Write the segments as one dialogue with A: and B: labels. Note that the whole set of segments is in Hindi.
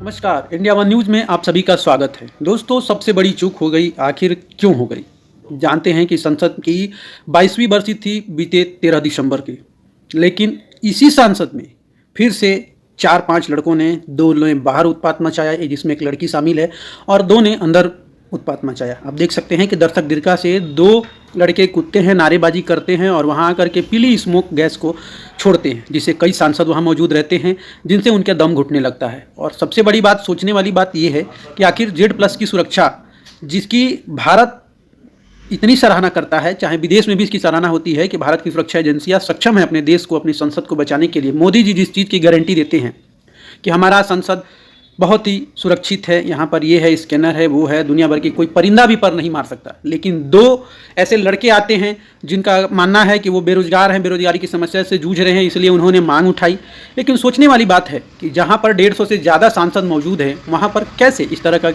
A: नमस्कार, इंडिया वन न्यूज़ में आप सभी का स्वागत है। दोस्तों, सबसे बड़ी चूक हो गई, आखिर क्यों हो गई? जानते हैं कि संसद की 22वीं बरसी थी बीते 13 दिसंबर की, लेकिन इसी संसद में फिर से 4-5 लड़कों ने, 2 ने बाहर उत्पात मचाया, जिसमें एक लड़की शामिल है, और 2 ने अंदर उत्पात मचाया। आप देख सकते हैं कि दर्शक दीर्घा से 2 लड़के कूदते हैं, नारेबाजी करते हैं और वहां आकर के पीली स्मोक गैस को छोड़ते हैं, जिससे कई सांसद वहां मौजूद रहते हैं, जिनसे उनके दम घुटने लगता है। और सबसे बड़ी बात, सोचने वाली बात यह है कि आखिर Z+ की सुरक्षा, जिसकी भारत इतनी सराहना करता है, चाहे विदेश में भी इसकी सराहना होती है कि भारत की सुरक्षा एजेंसियां सक्षम है अपने देश को, अपनी संसद को बचाने के लिए। मोदी जी जिस चीज़ की गारंटी देते हैं कि हमारा संसद बहुत ही सुरक्षित है, यहाँ पर ये है, स्कैनर है, वो है, दुनिया भर की कोई परिंदा भी पर नहीं मार सकता, लेकिन 2 ऐसे लड़के आते हैं जिनका मानना है कि वो बेरोजगार हैं, बेरोजगारी की समस्या से जूझ रहे हैं, इसलिए उन्होंने मांग उठाई। लेकिन सोचने वाली बात है कि जहाँ पर 150 से ज़्यादा सांसद मौजूद हैं, वहाँ पर कैसे इस तरह का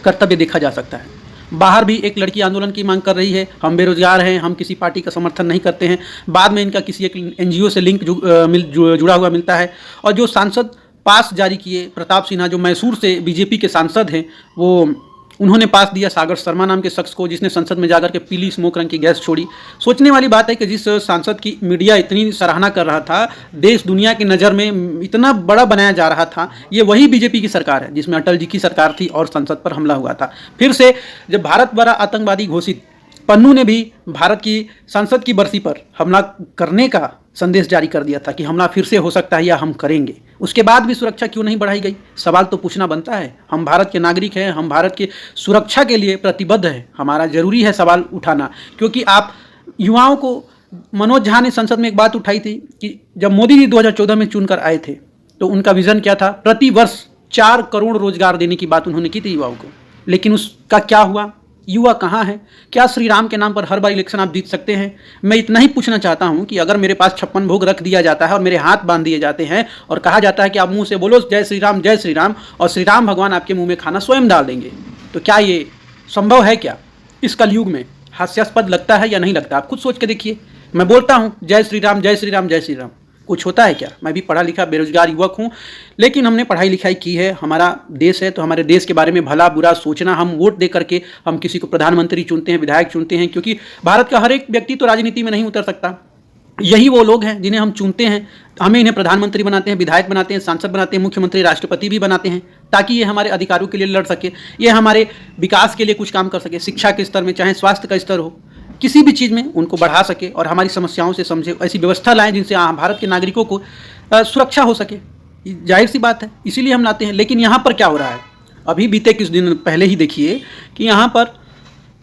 A: कर्तव्य देखा जा सकता है? बाहर भी एक लड़की आंदोलन की मांग कर रही है, हम बेरोजगार हैं, हम किसी पार्टी का समर्थन नहीं करते हैं। बाद में इनका किसी एक NGO से लिंक जुड़ा हुआ मिलता है। और जो सांसद पास जारी किए, प्रताप सिन्हा जो मैसूर से बीजेपी के सांसद हैं, वो उन्होंने पास दिया सागर शर्मा नाम के शख्स को, जिसने संसद में जाकर के पीली स्मोक रंग की गैस छोड़ी। सोचने वाली बात है कि जिस सांसद की मीडिया इतनी सराहना कर रहा था, देश दुनिया की नज़र में इतना बड़ा बनाया जा रहा था, ये वही बीजेपी की सरकार है जिसमें अटल जी की सरकार थी और संसद पर हमला हुआ था। फिर से जब भारत द्वारा आतंकवादी घोषित पन्नू ने भी भारत की संसद की बरसी पर हमला करने का संदेश जारी कर दिया था कि हमला फिर से हो सकता है या हम करेंगे। उसके बाद भी सुरक्षा क्यों नहीं बढ़ाई गई? सवाल तो पूछना बनता है। हम भारत के नागरिक हैं, हम भारत की सुरक्षा के लिए प्रतिबद्ध हैं, हमारा जरूरी है सवाल उठाना। क्योंकि आप युवाओं को, मनोज झा ने संसद में एक बात उठाई थी कि जब मोदी जी 2014 में चुनकर आए थे तो उनका विजन क्या था? प्रति वर्ष 4 करोड़ रोजगार देने की बात उन्होंने की थी युवाओं को। लेकिन उसका क्या हुआ? युवा कहाँ है? क्या श्री राम के नाम पर हर बार इलेक्शन आप जीत सकते हैं? मैं इतना ही पूछना चाहता हूं कि अगर मेरे पास 56 भोग रख दिया जाता है और मेरे हाथ बांध दिए जाते हैं और कहा जाता है कि आप मुंह से बोलो जय श्री राम, और श्री राम भगवान आपके मुंह में खाना स्वयं डाल देंगे, तो क्या ये संभव है? क्या इस कलयुग में हास्यास्पद लगता है या नहीं लगता? आप खुद सोच के देखिए। मैं बोलता हूँ जय श्री राम, जय श्री राम, जय श्री राम, कुछ होता है क्या? मैं भी पढ़ा लिखा बेरोजगार युवक हूँ, लेकिन हमने पढ़ाई लिखाई की है, हमारा देश है, तो हमारे देश के बारे में भला बुरा सोचना, हम वोट दे करके हम किसी को प्रधानमंत्री चुनते हैं, विधायक चुनते हैं, क्योंकि भारत का हर एक व्यक्ति तो राजनीति में नहीं उतर सकता। यही वो लोग हैं जिन्हें हम चुनते हैं, हमें इन्हें प्रधानमंत्री बनाते हैं, विधायक बनाते हैं, सांसद बनाते हैं, मुख्यमंत्री, राष्ट्रपति भी बनाते हैं, ताकि ये हमारे अधिकारों के लिए लड़ सके, ये हमारे विकास के लिए कुछ काम कर सके, शिक्षा के स्तर में, चाहे स्वास्थ्य का स्तर हो, किसी भी चीज़ में उनको बढ़ा सके और हमारी समस्याओं से समझे, ऐसी व्यवस्था लाएं जिनसे भारत के नागरिकों को सुरक्षा हो सके। जाहिर सी बात है, इसीलिए हम लाते हैं। लेकिन यहाँ पर क्या हो रहा है? अभी बीते कुछ दिन पहले ही देखिए कि यहाँ पर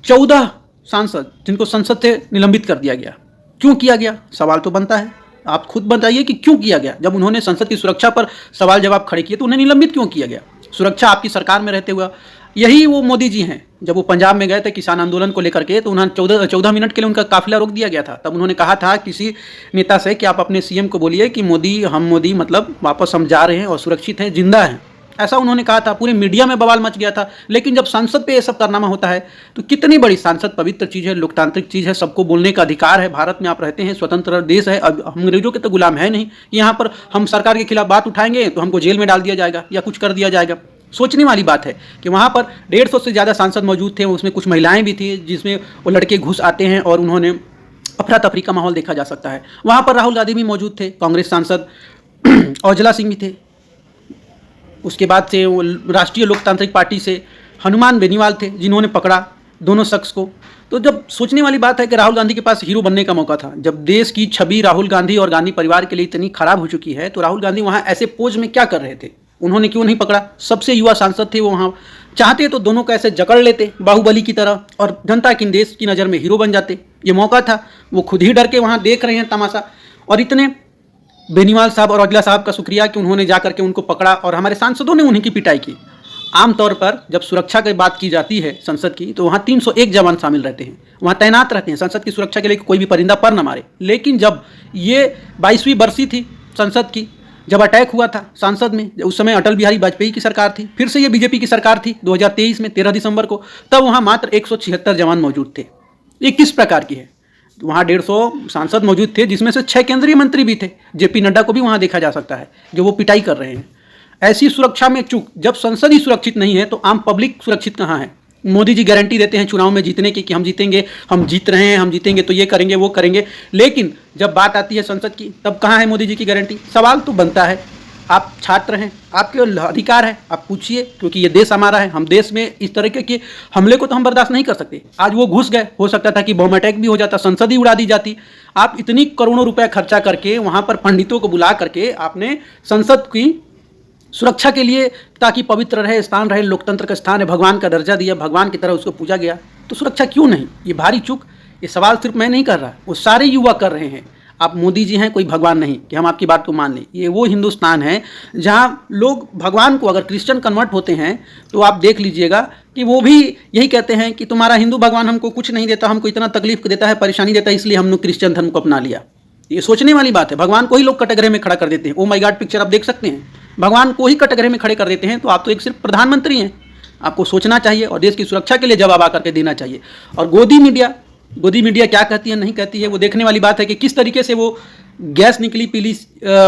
A: 14 सांसद जिनको संसद से निलंबित कर दिया गया। क्यों किया गया? सवाल तो बनता है। आप खुद बताइए कि क्यों किया गया? जब उन्होंने संसद की सुरक्षा पर सवाल जवाब खड़े किए तो उन्हें निलंबित क्यों किया गया? सुरक्षा आपकी सरकार में रहते हुए। यही वो मोदी जी हैं, जब वो पंजाब में गए थे किसान आंदोलन को लेकर के, तो उन्हें 14 मिनट के लिए उनका काफिला रोक दिया गया था। तब उन्होंने कहा था किसी नेता से कि आप अपने CM को बोलिए कि मोदी मतलब वापस हम जा रहे हैं और सुरक्षित हैं, जिंदा हैं, ऐसा उन्होंने कहा था। पूरे मीडिया में बवाल मच गया था। लेकिन जब संसद पे ये सब कारनामा होता है तो कितनी बड़ी, संसद पवित्र चीज़ है, लोकतांत्रिक चीज़ है, सबको बोलने का अधिकार है, भारत में आप रहते हैं, स्वतंत्र देश है, अब अंग्रेजों के तो गुलाम है नहीं। यहाँ पर हम सरकार के खिलाफ बात उठाएंगे तो हमको जेल में डाल दिया जाएगा या कुछ कर दिया जाएगा। सोचने वाली बात है कि वहाँ पर 150 से ज़्यादा सांसद मौजूद थे, उसमें कुछ महिलाएं भी थी, जिसमें वो लड़के घुस आते हैं और उन्होंने अफरा तफरी का माहौल देखा जा सकता है। वहाँ पर राहुल गांधी भी मौजूद थे, कांग्रेस सांसद औजला सिंह भी थे, उसके बाद से वो राष्ट्रीय लोकतांत्रिक पार्टी से हनुमान बेनीवाल थे, जिन्होंने पकड़ा दोनों शख्स को। तो जब सोचने वाली बात है कि राहुल गांधी के पास हीरो बनने का मौका था, जब देश की छवि राहुल गांधी और गांधी परिवार के लिए इतनी खराब हो चुकी है, तो राहुल गांधी वहाँ ऐसे पोज में क्या कर रहे थे? उन्होंने क्यों नहीं पकड़ा? सबसे युवा सांसद थे वो, वहाँ चाहते तो दोनों को ऐसे जकड़ लेते बाहुबली की तरह और जनता की, देश की नज़र में हीरो बन जाते। ये मौका था, वो खुद ही डर के वहाँ देख रहे हैं तमाशा। और इतने बेनीवाल साहब और औजला साहब का शुक्रिया कि उन्होंने जा करके उनको पकड़ा और हमारे सांसदों ने उन्हीं की पिटाई की। आमतौर पर जब सुरक्षा की बात की जाती है संसद की, तो वहाँ 301 जवान शामिल रहते हैं, वहाँ तैनात रहते हैं संसद की सुरक्षा के लिए, कोई भी परिंदा पर न मारे। लेकिन जब ये 22वीं बरसी थी संसद की, जब अटैक हुआ था सांसद में, उस समय अटल बिहारी वाजपेयी की सरकार थी, फिर से ये बीजेपी की सरकार थी 2023 में 13 दिसंबर को, तब वहाँ मात्र 176 जवान मौजूद थे। ये किस प्रकार की है? वहाँ 150 सांसद मौजूद थे, जिसमें से 6 केंद्रीय मंत्री भी थे। JP नड्डा को भी वहाँ देखा जा सकता है, जो वो पिटाई कर रहे हैं। ऐसी सुरक्षा में चूक, जब संसद ही सुरक्षित नहीं है तो आम पब्लिक सुरक्षित कहाँ है? मोदी जी गारंटी देते हैं चुनाव में जीतने की कि हम जीतेंगे, हम जीत रहे हैं, हम जीतेंगे तो ये करेंगे वो करेंगे, लेकिन जब बात आती है संसद की तब कहाँ है मोदी जी की गारंटी? सवाल तो बनता है। आप छात्र हैं, आपके अधिकार है, आप पूछिए, क्योंकि ये देश हमारा है। हम देश में इस तरीके के हमले को तो हम बर्दाश्त नहीं कर सकते। आज वो घुस गए, हो सकता था कि बॉम्ब अटैक भी हो जाता, संसद ही उड़ा दी जाती। आप इतनी करोड़ों रुपए खर्चा करके वहां पर पंडितों को बुला करके आपने संसद की सुरक्षा के लिए, ताकि पवित्र रहे, स्थान रहे, लोकतंत्र का स्थान है, भगवान का दर्जा दिया, भगवान की तरह उसको पूजा गया, तो सुरक्षा क्यों नहीं? ये भारी चूक। ये सवाल सिर्फ मैं नहीं कर रहा, वो सारे युवा कर रहे हैं। आप मोदी जी हैं, कोई भगवान नहीं कि हम आपकी बात को मान लें। ये वो हिंदुस्तान है जहाँ लोग भगवान को, अगर क्रिश्चियन कन्वर्ट होते हैं तो आप देख लीजिएगा कि वो भी यही कहते हैं कि तुम्हारा हिंदू भगवान हमको कुछ नहीं देता, हमको इतना तकलीफ देता है, परेशानी देता है, इसलिए हमने क्रिश्चियन धर्म को अपना लिया। ये सोचने वाली बात है। भगवान को ही लोग कटघरे में खड़ा कर देते हैं। ओ माय गॉड पिक्चर आप देख सकते हैं, भगवान को ही कटघरे में खड़े कर देते हैं। तो आप तो एक सिर्फ प्रधानमंत्री हैं। आपको सोचना चाहिए और देश की सुरक्षा के लिए जवाब आकर के देना चाहिए। और गोदी मीडिया क्या कहती है नहीं कहती है, वो देखने वाली बात है कि किस तरीके से वो गैस निकली पीली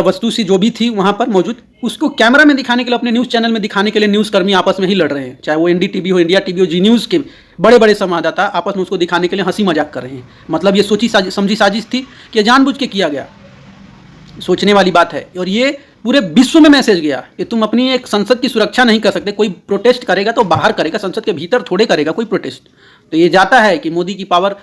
A: वस्तु सी जो भी थी वहाँ पर मौजूद, उसको कैमरा में दिखाने के लिए, अपने न्यूज़ चैनल में दिखाने के लिए न्यूज़कर्मी आपस में ही लड़ रहे हैं। चाहे वो NDTV हो, इंडिया टीवी हो, जी न्यूज़ के बड़े बड़े संवाददाता आपस में उसको दिखाने के लिए हंसी मजाक कर रहे हैं। मतलब ये सोची समझी साजिश थी कि जानबूझ के किया गया। सोचने वाली बात है। और ये पूरे विश्व में मैसेज गया कि तुम अपनी एक संसद की सुरक्षा नहीं कर सकते। कोई प्रोटेस्ट करेगा तो बाहर करेगा, संसद के भीतर थोड़े करेगा कोई प्रोटेस्ट। तो ये जाता है कि मोदी की पावर,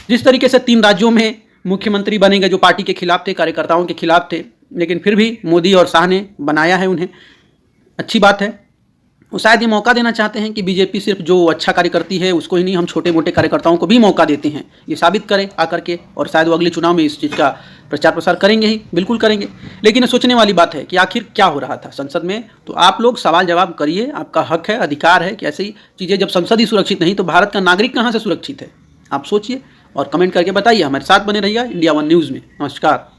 A: जिस तरीके से 3 राज्यों में मुख्यमंत्री बनेंगे जो पार्टी के खिलाफ थे, कार्यकर्ताओं के खिलाफ थे, लेकिन फिर भी मोदी और शाह ने बनाया है उन्हें। अच्छी बात है। वो शायद ये मौका देना चाहते हैं कि बीजेपी सिर्फ जो अच्छा कार्य करती है उसको ही नहीं, हम छोटे मोटे कार्यकर्ताओं को भी मौका देते हैं। ये साबित करें आकर के, और शायद वो अगले चुनाव में इस चीज़ का प्रचार प्रसार करेंगे ही, बिल्कुल करेंगे। लेकिन सोचने वाली बात है कि आखिर क्या हो रहा था संसद में। तो आप लोग सवाल जवाब करिए, आपका हक है, अधिकार है कि ऐसी चीज़ें, जब संसद ही सुरक्षित नहीं तो भारत का नागरिक कहाँ से सुरक्षित है? आप सोचिए और कमेंट करके बताइए। हमारे साथ बने रहिए इंडिया 1 न्यूज़ में। नमस्कार।